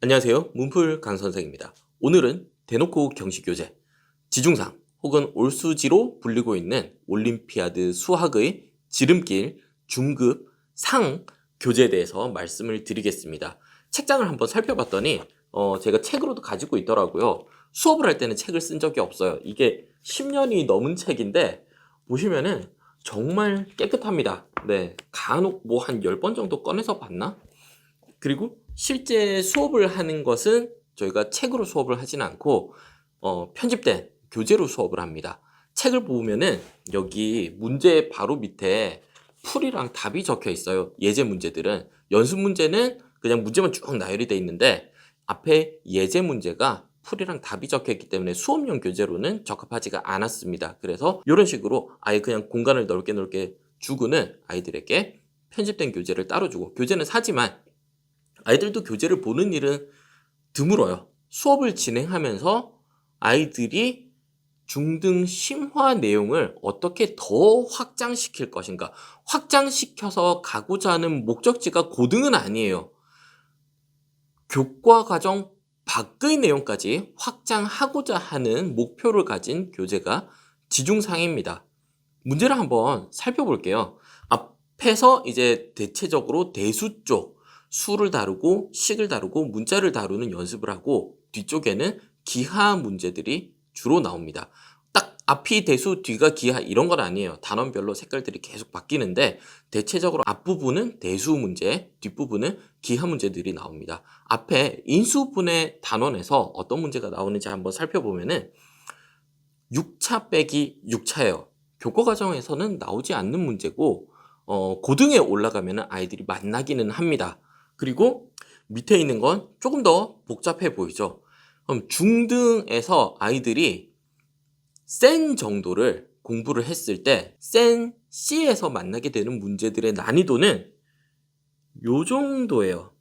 안녕하세요. 문풀 강선생입니다. 오늘은 대놓고 경시교재, 지중상 혹은 올수지로 불리고 있는 올림피아드 수학의 지름길 중급 상 교재에 대해서 말씀을 드리겠습니다. 책장을 한번 살펴봤더니 제가 책으로도 가지고 있더라고요. 수업을 할 때는 책을 쓴 적이 없어요. 이게 10년이 넘은 책인데 보시면은 정말 깨끗합니다. 네, 간혹 뭐 한 10번 정도 꺼내서 봤나? 그리고 실제 수업을 하는 것은 저희가 책으로 수업을 하지는 않고 편집된 교재로 수업을 합니다. 책을 보면은 여기 문제 바로 밑에 풀이랑 답이 적혀 있어요. 예제 문제들은. 연습 문제는 그냥 문제만 쭉 나열이 돼 있는데 앞에 예제 문제가 풀이랑 답이 적혀 있기 때문에 수업용 교재로는 적합하지가 않았습니다. 그래서 이런 식으로 아예 그냥 공간을 넓게 주고는 아이들에게 편집된 교재를 따로 주고, 교재는 사지만 아이들도 교재를 보는 일은 드물어요. 수업을 진행하면서 아이들이 중등 심화 내용을 어떻게 더 확장시킬 것인가, 확장시켜서 가고자 하는 목적지가 고등은 아니에요. 교과 과정 밖의 내용까지 확장하고자 하는 목표를 가진 교재가 지중상입니다. 문제를 한번 살펴볼게요. 앞에서 이제 대체적으로 대수 쪽, 수를 다루고 식을 다루고 문자를 다루는 연습을 하고, 뒤쪽에는 기하 문제들이 주로 나옵니다. 딱 앞이 대수, 뒤가 기하 이런 건 아니에요. 단원별로 색깔들이 계속 바뀌는데 대체적으로 앞부분은 대수 문제, 뒷부분은 기하 문제들이 나옵니다. 앞에 인수분해 단원에서 어떤 문제가 나오는지 한번 살펴보면은 6차 빼기 6차예요. 교과 과정에서는 나오지 않는 문제고 고등에 올라가면 아이들이 만나기는 합니다. 그리고 밑에 있는 건 조금 더 복잡해 보이죠. 그럼 중등에서 아이들이 센 정도를 공부를 했을 때 센 C에서 만나게 되는 문제들의 난이도는 요 정도예요.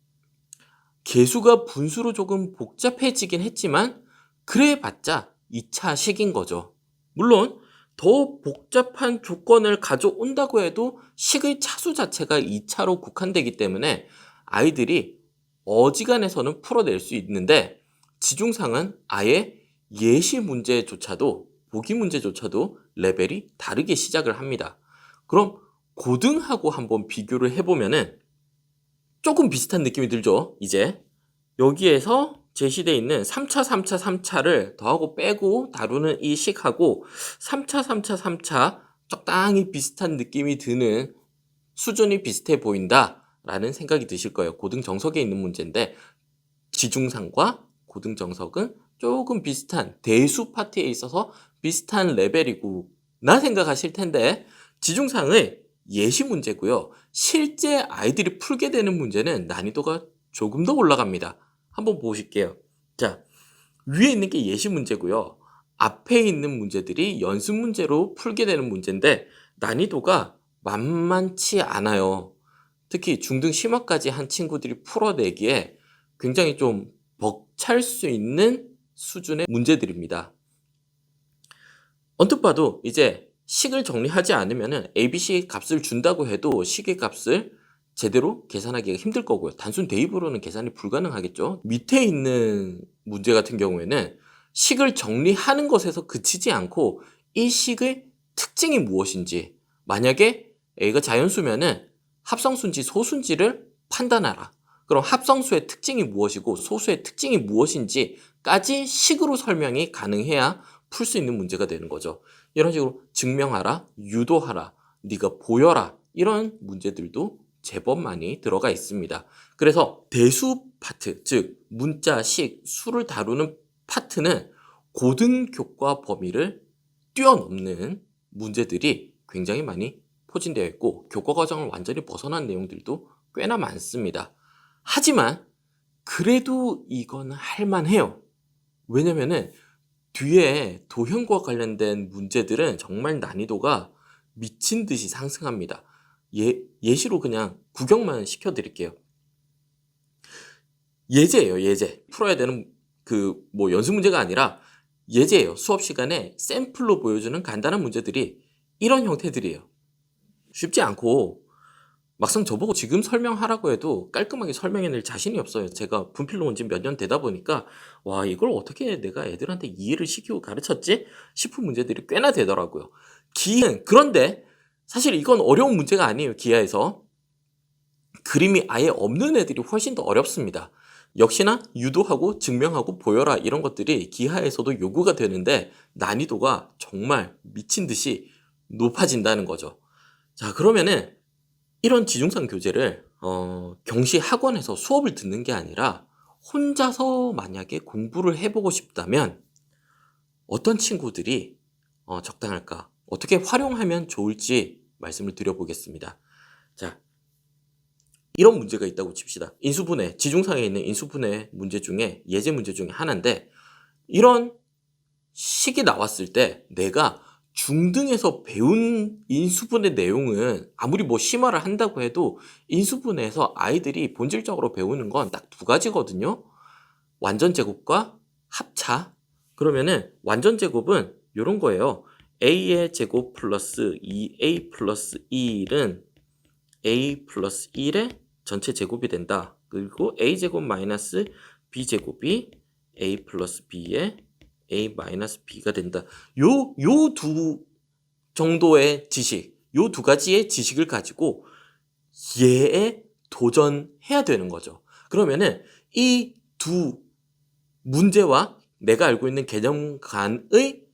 계수가 분수로 조금 복잡해지긴 했지만 그래봤자 2차 식인 거죠. 물론 더 복잡한 조건을 가져온다고 해도 식의 차수 자체가 2차로 국한되기 때문에 아이들이 어지간해서는 풀어낼 수 있는데, 지중상은 아예 예시 문제조차도, 보기 문제조차도 레벨이 다르게 시작을 합니다. 그럼 고등하고 한번 비교를 해보면은 조금 비슷한 느낌이 들죠. 이제 여기에서 제시되어 있는 3차, 3차, 3차를 더하고 빼고 다루는 이 식하고 3차, 3차, 3차 적당히 비슷한 느낌이 드는, 수준이 비슷해 보인다 라는 생각이 드실 거예요. 고등정석에 있는 문제인데 지중상과 고등정석은 조금 비슷한, 대수 파트에 있어서 비슷한 레벨이고 나 생각하실 텐데, 지중상의 예시 문제고요. 실제 아이들이 풀게 되는 문제는 난이도가 조금 더 올라갑니다. 한번 보실게요. 자, 위에 있는 게 예시 문제고요. 앞에 있는 문제들이 연습 문제로 풀게 되는 문제인데 난이도가 만만치 않아요. 특히 중등 심화까지 한 친구들이 풀어내기에 굉장히 좀 벅찰 수 있는 수준의 문제들입니다. 언뜻 봐도 이제 식을 정리하지 않으면 ABC 값을 준다고 해도 식의 값을 제대로 계산하기가 힘들 거고요. 단순 대입으로는 계산이 불가능하겠죠. 밑에 있는 문제 같은 경우에는 식을 정리하는 것에서 그치지 않고 이 식의 특징이 무엇인지, 만약에 A가 자연수면은 합성수인지 소수인지를 판단하라. 그럼 합성수의 특징이 무엇이고 소수의 특징이 무엇인지까지 식으로 설명이 가능해야 풀 수 있는 문제가 되는 거죠. 이런 식으로 증명하라, 유도하라, 네가 보여라, 이런 문제들도 제법 많이 들어가 있습니다. 그래서 대수 파트, 즉 문자, 식, 수를 다루는 파트는 고등교과 범위를 뛰어넘는 문제들이 굉장히 많이 포진되어 있고 교과 과정을 완전히 벗어난 내용들도 꽤나 많습니다. 하지만 그래도 이건 할만해요. 왜냐면은 뒤에 도형과 관련된 문제들은 정말 난이도가 미친 듯이 상승합니다. 예시로 그냥 구경만 시켜드릴게요. 예제예요, 예제. 풀어야 되는 뭐 연습 문제가 아니라 예제예요. 수업 시간에 샘플로 보여주는 간단한 문제들이 이런 형태들이에요. 쉽지 않고 막상 저보고 지금 설명하라고 해도 깔끔하게 설명해낼 자신이 없어요. 제가 분필로 온 지 몇 년 되다 보니까 와 이걸 어떻게 내가 애들한테 이해를 시키고 가르쳤지? 싶은 문제들이 꽤나 되더라고요. 그런데 사실 이건 어려운 문제가 아니에요. 기하에서. 그림이 아예 없는 애들이 훨씬 더 어렵습니다. 역시나 유도하고 증명하고 보여라 이런 것들이 기하에서도 요구가 되는데 난이도가 정말 미친 듯이 높아진다는 거죠. 자, 그러면은 이런 지중상 교재를 경시 학원에서 수업을 듣는 게 아니라 혼자서 만약에 공부를 해보고 싶다면 어떤 친구들이 적당할까? 어떻게 활용하면 좋을지 말씀을 드려보겠습니다. 자, 이런 문제가 있다고 칩시다. 인수분해, 지중상에 있는 인수분해 문제 중에 예제 문제 중에 하나인데 이런 식이 나왔을 때 내가 중등에서 배운 인수분해 내용은 아무리 뭐 심화를 한다고 해도 인수분해에서 아이들이 본질적으로 배우는 건 딱 두 가지거든요. 완전제곱과 합차. 그러면은 완전제곱은 이런 거예요. a의 제곱 플러스 2a 플러스 1은 a 플러스 1의 전체 제곱이 된다. 그리고 a제곱 마이너스 b제곱이 a 플러스 b의 a 마이너스 b가 된다. 요 두 정도의 지식, 요 두 가지의 지식을 가지고 얘에 도전해야 되는 거죠. 그러면은 이 두 문제와 내가 알고 있는 개념 간의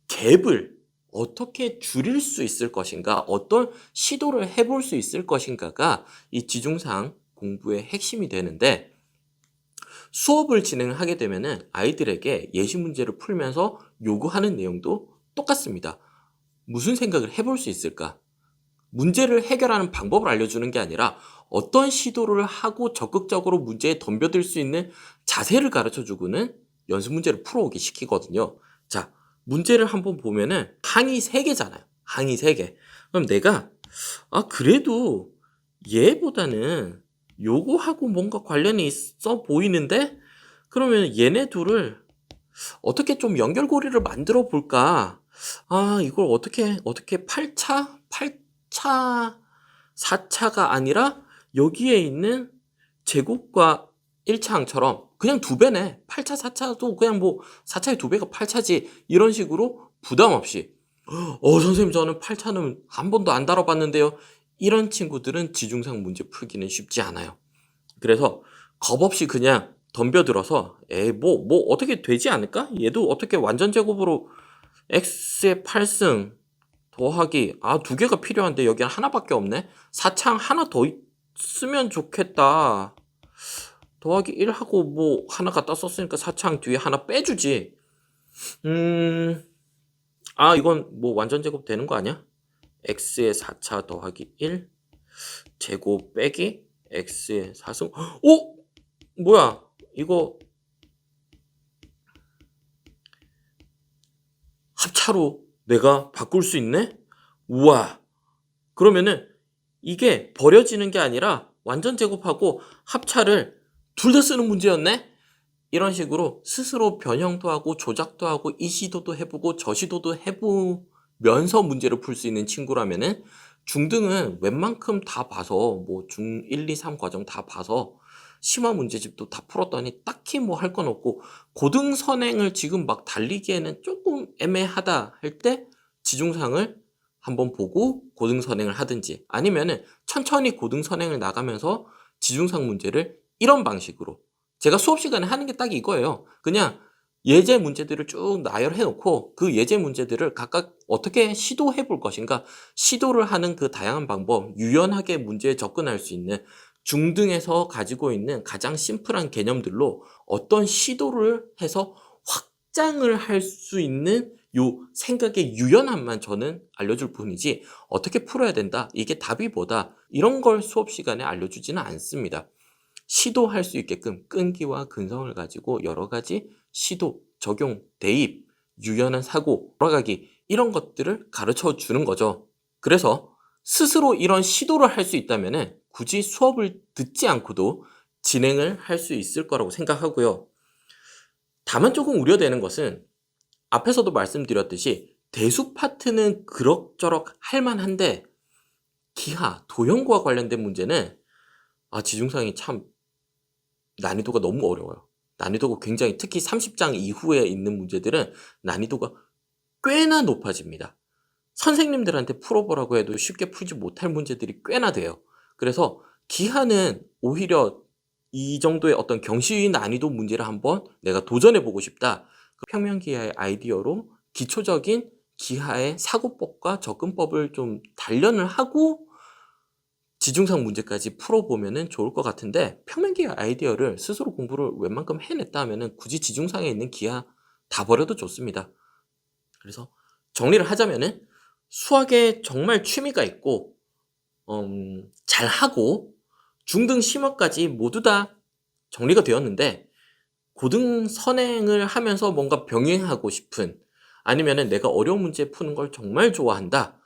갭을 어떻게 줄일 수 있을 것인가, 어떤 시도를 해볼 수 있을 것인가가 이 지중상 공부의 핵심이 되는데 수업을 진행하게 되면은 아이들에게 예시 문제를 풀면서 요구하는 내용도 똑같습니다. 무슨 생각을 해볼 수 있을까? 문제를 해결하는 방법을 알려주는 게 아니라 어떤 시도를 하고 적극적으로 문제에 덤벼들 수 있는 자세를 가르쳐주고는 연습 문제를 풀어오게 시키거든요. 자, 문제를 한번 보면은 항이 3개잖아요. 항이 3개. 그럼 내가 그래도 얘보다는 요거하고 뭔가 관련이 있어 보이는데 그러면 얘네 둘을 어떻게 좀 연결고리를 만들어 볼까? 이걸 어떻게 8차, 4차가 아니라 여기에 있는 제곱과 1차항처럼 그냥 2배네. 8차, 4차도 그냥 뭐 4차의 2배가 8차지. 이런 식으로 부담 없이 선생님 저는 8차는 한 번도 안 다뤄봤는데요. 이런 친구들은 지중상 문제 풀기는 쉽지 않아요. 그래서 겁 없이 그냥 덤벼들어서 뭐 어떻게 되지 않을까? 얘도 어떻게 완전 제곱으로 x의 8승 더하기 2개가 필요한데 여기 하나밖에 없네. 4창 하나 더 쓰면 좋겠다. 더하기 1하고 뭐 하나 갖다 썼으니까 4창 뒤에 하나 빼주지. 이건 뭐 완전 제곱 되는 거 아니야? x의 4차 더하기 1 제곱 빼기 x의 4승. 뭐야 이거 합차로 내가 바꿀 수 있네? 우와. 그러면은 이게 버려지는 게 아니라 완전 제곱하고 합차를 둘 다 쓰는 문제였네? 이런 식으로 스스로 변형도 하고 조작도 하고 이 시도도 해보고 저 시도도 해보면서 문제를 풀 수 있는 친구라면은 중등은 웬만큼 다 봐서 뭐 중 1, 2, 3 과정 다 봐서 심화 문제집도 다 풀었더니 딱히 뭐 할 건 없고 고등 선행을 지금 막 달리기에는 조금 애매하다 할 때 지중상을 한번 보고 고등 선행을 하든지 아니면은 천천히 고등 선행을 나가면서 지중상 문제를 이런 방식으로 제가 수업 시간에 하는 게 딱 이거예요. 그냥 예제 문제들을 쭉 나열해 놓고 그 예제 문제들을 각각 어떻게 시도해 볼 것인가 시도를 하는 그 다양한 방법 유연하게 문제에 접근할 수 있는 중등에서 가지고 있는 가장 심플한 개념들로 어떤 시도를 해서 확장을 할 수 있는 요 생각의 유연함만 저는 알려줄 뿐이지 어떻게 풀어야 된다 이게 답이 뭐다 이런 걸 수업 시간에 알려주지는 않습니다. 시도할 수 있게끔 끈기와 근성을 가지고 여러 가지 시도, 적용, 대입, 유연한 사고, 돌아가기 이런 것들을 가르쳐 주는 거죠. 그래서 스스로 이런 시도를 할 수 있다면 굳이 수업을 듣지 않고도 진행을 할 수 있을 거라고 생각하고요. 다만 조금 우려되는 것은 앞에서도 말씀드렸듯이 대수 파트는 그럭저럭 할 만한데 기하, 도형과 관련된 문제는 지중상이 참 난이도가 너무 어려워요. 난이도가 굉장히 특히 30장 이후에 있는 문제들은 난이도가 꽤나 높아집니다. 선생님들한테 풀어보라고 해도 쉽게 풀지 못할 문제들이 꽤나 돼요. 그래서 기하는 오히려 이 정도의 어떤 경시 난이도 문제를 한번 내가 도전해보고 싶다. 그 평면기하의 아이디어로 기초적인 기하의 사고법과 접근법을 좀 단련을 하고 지중상 문제까지 풀어보면은 좋을 것 같은데, 평면기하 아이디어를 스스로 공부를 웬만큼 해냈다 하면은 굳이 지중상에 있는 기하 다 버려도 좋습니다. 그래서 정리를 하자면은 수학에 정말 취미가 있고 잘하고 중등 심화까지 모두 다 정리가 되었는데, 고등 선행을 하면서 뭔가 병행하고 싶은, 아니면은 내가 어려운 문제 푸는 걸 정말 좋아한다,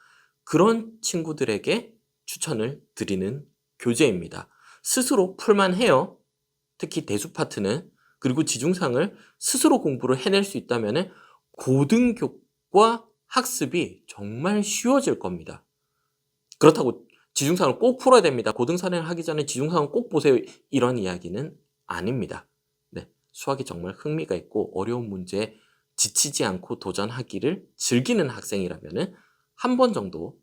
그런 친구들에게 추천을 드리는 교재입니다. 스스로 풀만 해요. 특히 대수 파트는. 그리고 지중상을 스스로 공부를 해낼 수 있다면은 고등교과 학습이 정말 쉬워질 겁니다. 그렇다고 지중상을 꼭 풀어야 됩니다. 고등 선행을 하기 전에 지중상을 꼭 보세요, 이런 이야기는 아닙니다. 네, 수학이 정말 흥미가 있고 어려운 문제에 지치지 않고 도전하기를 즐기는 학생이라면은 한 번 정도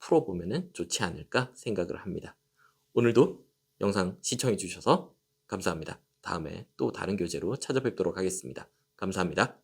풀어보면은 좋지 않을까 생각을 합니다. 오늘도 영상 시청해 주셔서 감사합니다. 다음에 또 다른 교재로 찾아뵙도록 하겠습니다. 감사합니다.